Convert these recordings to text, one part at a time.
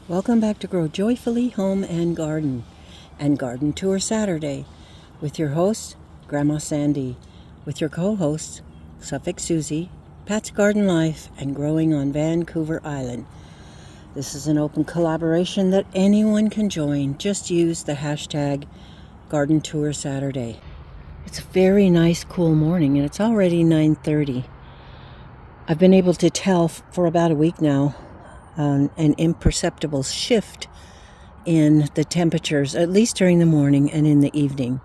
Welcome back to Grow Joyfully Home and Garden Tour Saturday with your host, Grandma Sandy, with your co-hosts, Suffolk Susie, Patsgardenlife, and Growing on Vancouver Island. This is an open collaboration that anyone can join. Just use the hashtag Garden Tour Saturday. It's a very nice, cool morning, and it's already 9:30. I've been able to tell for about a week now an imperceptible shift in the temperatures, at least during the morning and in the evening.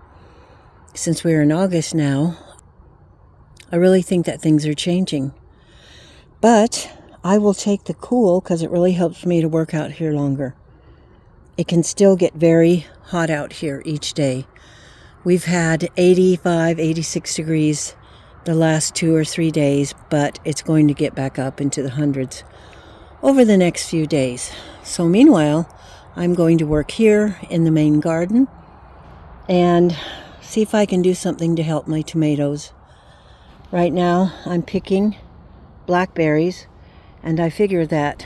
Since we're in August now, I really think that things are changing. But I will take the cool because it really helps me to work out here longer. It can still get very hot out here each day. We've had 85, 86 degrees the last 2 or 3 days, but it's going to get back up into the hundreds over the next few days. So meanwhile, I'm going to work here in the main garden and see if I can do something to help my tomatoes. Right now, I'm picking blackberries, and I figure that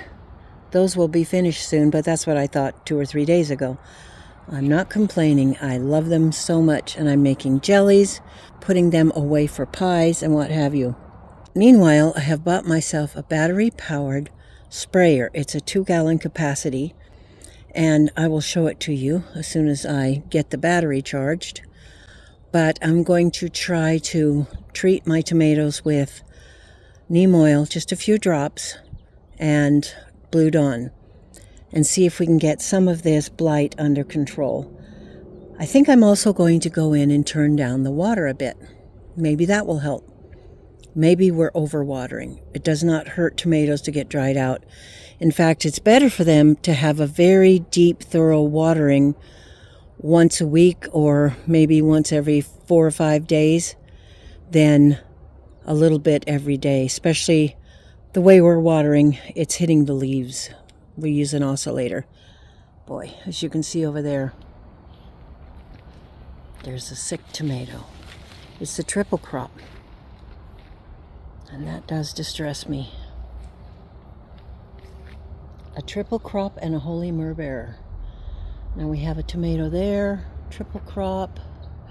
those will be finished soon, but that's what I thought 2 or 3 days ago. I'm not complaining. I love them so much, and I'm making jellies, putting them away for pies and what have you. Meanwhile, I have bought myself a battery-powered sprayer. It's a 2-gallon capacity, and I will show it to you as soon as I get the battery charged. But I'm going to try to treat my tomatoes with neem oil, just a few drops, and Blue Dawn, and see if we can get some of this blight under control. I think I'm also going to go in and turn down the water a bit. Maybe that will help. Maybe we're overwatering. It does not hurt tomatoes to get dried out. In fact, it's better for them to have a very deep, thorough watering once a week or maybe once every 4 or 5 days than a little bit every day, especially the way we're watering. It's hitting the leaves. We use an oscillator. Boy, as you can see over there, there's a sick tomato. It's the triple crop. And that does distress me. A triple crop and a holy myrrh bearer. Now we have a tomato there. Triple crop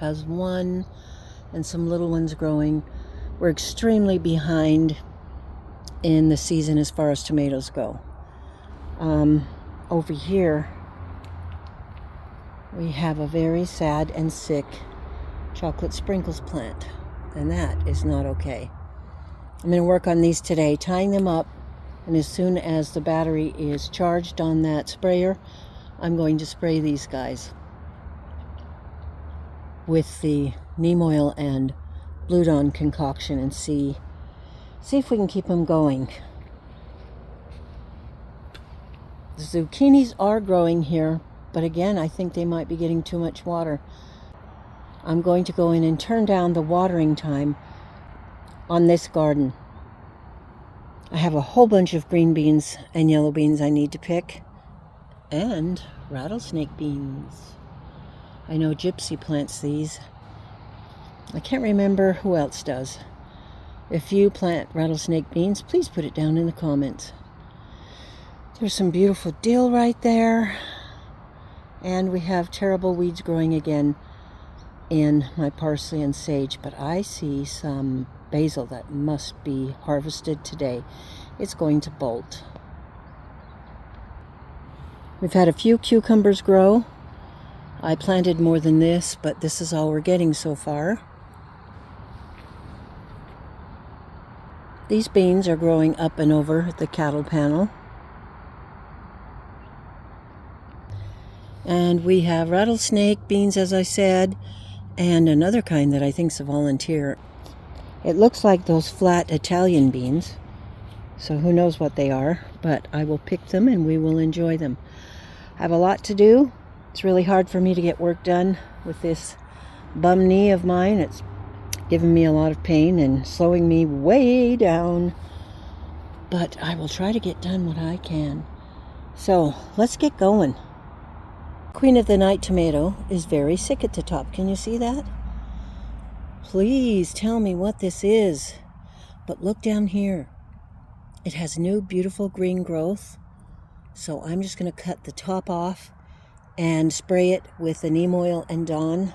has one and some little ones growing. We're extremely behind in the season as far as tomatoes go. Over here we have a very sad and sick chocolate sprinkles plant, and that is not okay. I'm going to work on these today, tying them up, and as soon as the battery is charged on that sprayer, I'm going to spray these guys with the neem oil and Blue Dawn concoction and see if we can keep them going. The zucchinis are growing here, but again, I think they might be getting too much water. I'm going to go in and turn down the watering time on this garden. I have a whole bunch of green beans and yellow beans I need to pick, and rattlesnake beans. I know Gypsy plants these. I can't remember who else does. If you plant rattlesnake beans, please put it down in the comments. There's some beautiful dill right there, and we have terrible weeds growing again in my parsley and sage, but I see some basil that must be harvested today. It's going to bolt. We've had a few cucumbers grow. I planted more than this, but this is all we're getting so far. These beans are growing up and over the cattle panel. And we have rattlesnake beans, as I said, and another kind that I think's a volunteer. It looks like those flat Italian beans, so who knows what they are, but I will pick them and we will enjoy them. I have a lot to do. It's really hard for me to get work done with this bum knee of mine. It's giving me a lot of pain and slowing me way down, but I will try to get done what I can. So let's get going. Queen of the Night tomato is very sick at the top. Can you see that? Please tell me what this is. But look down here. It has new beautiful green growth. So I'm just going to cut the top off and spray it with the neem oil and Dawn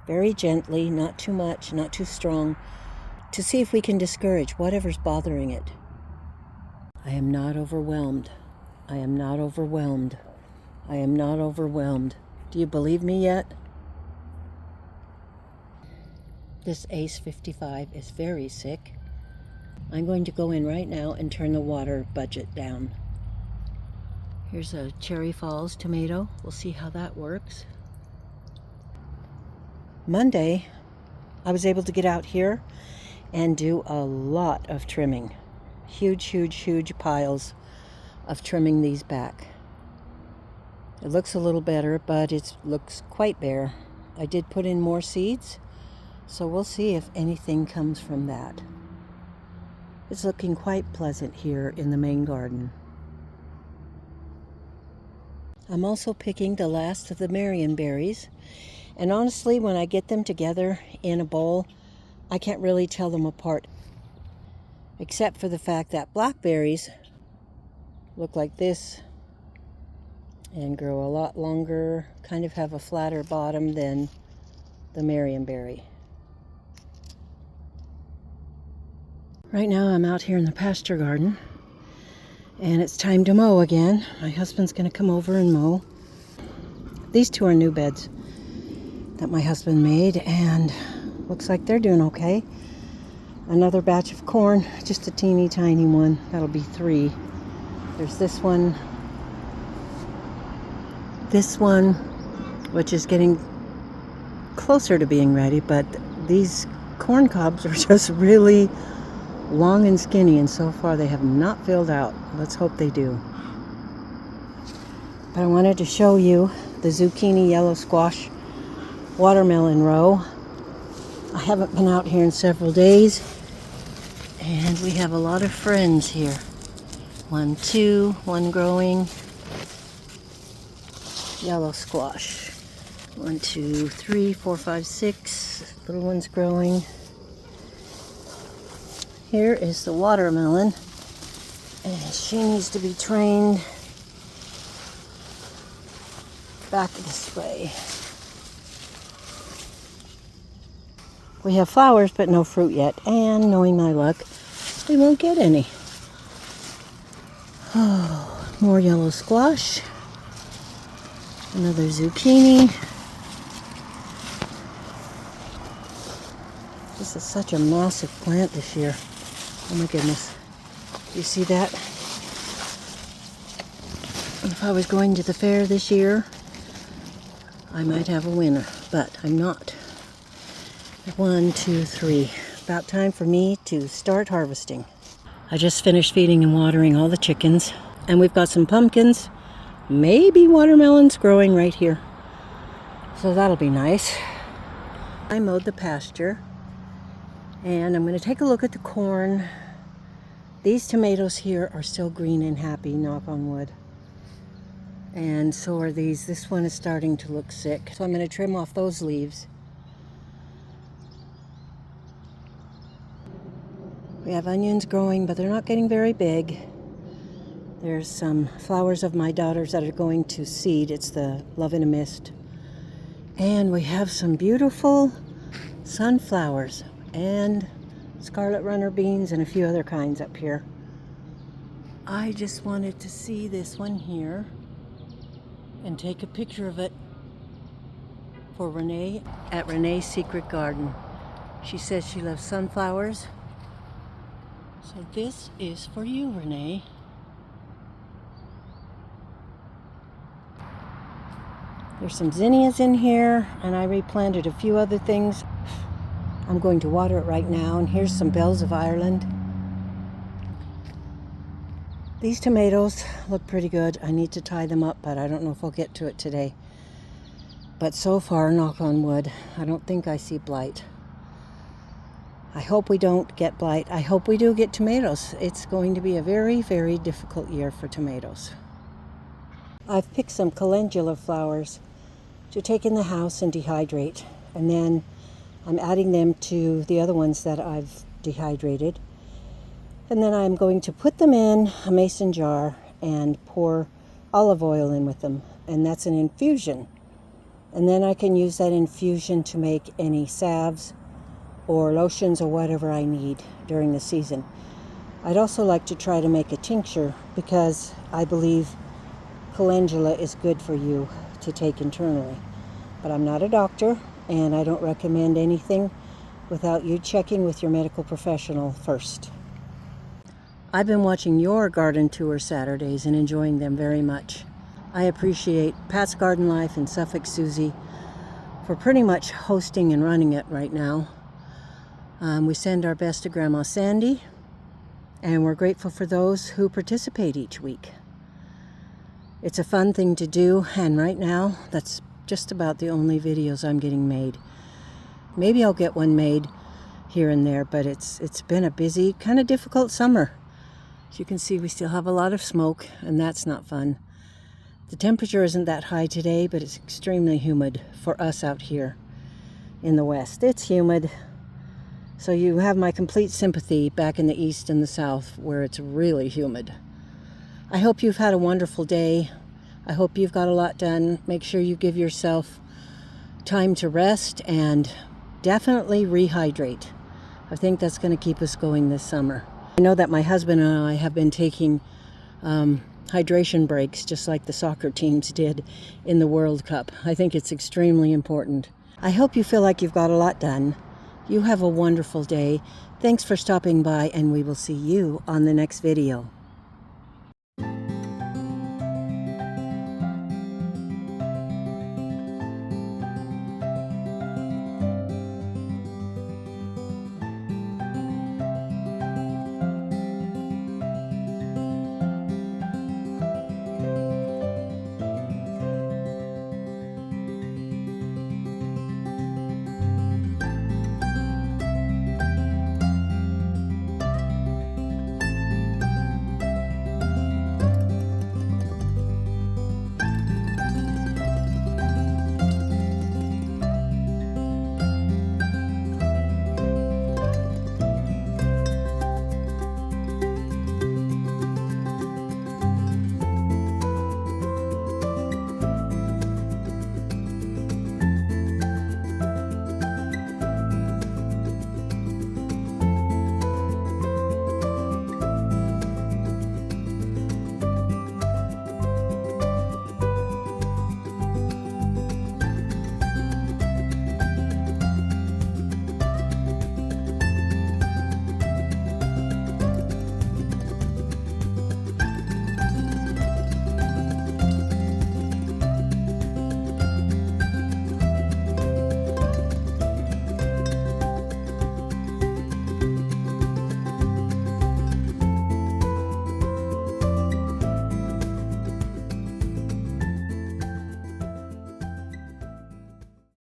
very gently, not too much, not too strong, to see if we can discourage whatever's bothering it. I am not overwhelmed. I am not overwhelmed. I am not overwhelmed. Do you believe me yet? This Ace 55 is very sick. I'm going to go in right now and turn the water budget down. Here's a Cherry Falls tomato. We'll see how that works. Monday, I was able to get out here and do a lot of trimming. Huge, huge, huge piles of trimming these back. It looks a little better, but it looks quite bare. I did put in more seeds, so we'll see if anything comes from that. It's looking quite pleasant here in the main garden. I'm also picking the last of the Marionberries, and honestly, when I get them together in a bowl, I can't really tell them apart, except for the fact that blackberries look like this and grow a lot longer, kind of have a flatter bottom than the Marionberry. Right now I'm out here in the pasture garden, and it's time to mow again. My husband's going to come over and mow. These two are new beds that my husband made, and looks like they're doing okay. Another batch of corn, just a teeny tiny one. That'll be 3. There's this one, which is getting closer to being ready, but these corn cobs are just really long and skinny, and so far they have not filled out. Let's hope they do. But I wanted to show you the zucchini, yellow squash, watermelon row. I haven't been out here in several days, and we have a lot of friends here. 1, 2, one growing. Yellow squash. 1, 2, 3, 4, 5, 6. Little ones growing. Here is the watermelon, and she needs to be trained back this way. We have flowers, but no fruit yet, and knowing my luck, we won't get any. Oh, more yellow squash. Another zucchini. This is such a massive plant this year. Oh my goodness. You see that? If I was going to the fair this year, I might have a winner, but I'm not. 1, 2, 3. About time for me to start harvesting. I just finished feeding and watering all the chickens, and we've got some pumpkins, maybe watermelons growing right here. So that'll be nice. I mowed the pasture, and I'm going to take a look at the corn. These tomatoes here are still green and happy, knock on wood. And so are these. This one is starting to look sick, so I'm going to trim off those leaves. We have onions growing, but they're not getting very big. There's some flowers of my daughter's that are going to seed. It's the Love in a Mist. And we have some beautiful sunflowers and scarlet runner beans and a few other kinds up here. I just wanted to see this one here and take a picture of it for Renee at Renee's Secret Garden. She says she loves sunflowers. So this is for you, Renee. There's some zinnias in here, and I replanted a few other things. I'm going to water it right now, and here's some bells of Ireland. These tomatoes look pretty good. I need to tie them up, but I don't know if I'll get to it today. But so far, knock on wood, I don't think I see blight. I hope we don't get blight. I hope we do get tomatoes. It's going to be a very, very difficult year for tomatoes. I've picked some calendula flowers to take in the house and dehydrate, and then I'm adding them to the other ones that I've dehydrated, and then I'm going to put them in a mason jar and pour olive oil in with them, and that's an infusion. And then I can use that infusion to make any salves or lotions or whatever I need during the season. I'd also like to try to make a tincture because I believe calendula is good for you to take internally. But I'm not a doctor, and I don't recommend anything without you checking with your medical professional first. I've been watching your garden tour Saturdays and enjoying them very much. I appreciate Patsgardenlife and Suffolk Susie for pretty much hosting and running it right now. We send our best to Grandma Sandy, and we're grateful for those who participate each week. It's a fun thing to do, and right now, that's just about the only videos I'm getting made. Maybe I'll get one made here and there, but it's been a busy, kind of difficult summer. As you can see, we still have a lot of smoke, and that's not fun. The temperature isn't that high today, but it's extremely humid for us out here in the west. It's humid, so you have my complete sympathy back in the east and the south where it's really humid. I hope you've had a wonderful day. I hope you've got a lot done. Make sure you give yourself time to rest and definitely rehydrate. I think that's going to keep us going this summer. I know that my husband and I have been taking hydration breaks just like the soccer teams did in the World Cup. I think it's extremely important. I hope you feel like you've got a lot done. You have a wonderful day. Thanks for stopping by, and we will see you on the next video.